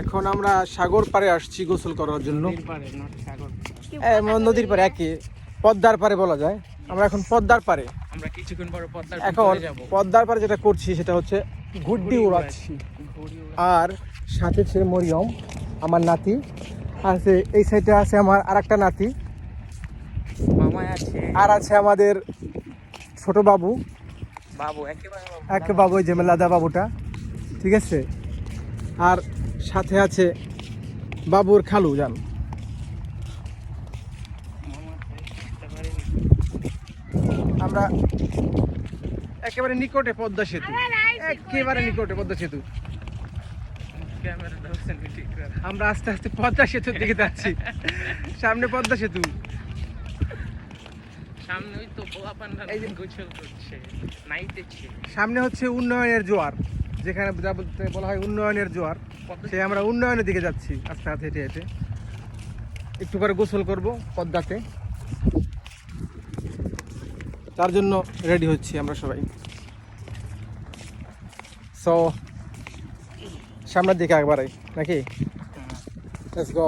এখন আমরা সাগর পাড়ে আসছি গোসল করার জন্য। নদীর পাড়ে একই, পদ্মার পাড়ে বলা যায়। আমরা এখন পদ্মার পাড়ে, আমরা কিছুক্ষণ পরে পদ্মার এখন ভিতরে যাব। পদ্মার পাড়ে যেটা করছি সেটা হচ্ছে ঘুড়ি উড়াচ্ছি। আর সাথে ছে মরিয়ম আমার নাতি আছে, এই সাইডে আছে আমার আরেকটা নাতি, মামাই আছে, আর আছে আমাদের ছোট বাবু, বাবু একেবারে এক বাবু, ওই যে মেলাদা বাবুটা, ঠিক আছে। আর সাথে আছে বাবুর খালু যান। আমরা একেবারে নিকটে পদ্মা সেতু, একেবারে নিকটে পদ্মা সেতু। আমরা আস্তে আস্তে পদ্মা সেতুর দিকে যাচ্ছি। সামনে পদ্মা সেতু, সামনেই তো পোলাপানরা গোসল করছে, নাইতেছে। সামনে হচ্ছে উন্নয়নের জোয়ার, যেখানে বলা হয় উন্নয়নের জোয়ার, সে আমরা উন্নয়নের দিকে যাচ্ছি আস্তে আস্তে হেঁটে হেঁটে। একটু করে গোসল করব পদ্মাতে, তার জন্য রেডি হচ্ছি আমরা সবাই। সো সামনের দিকে একবারে নাকি, লেটস গো।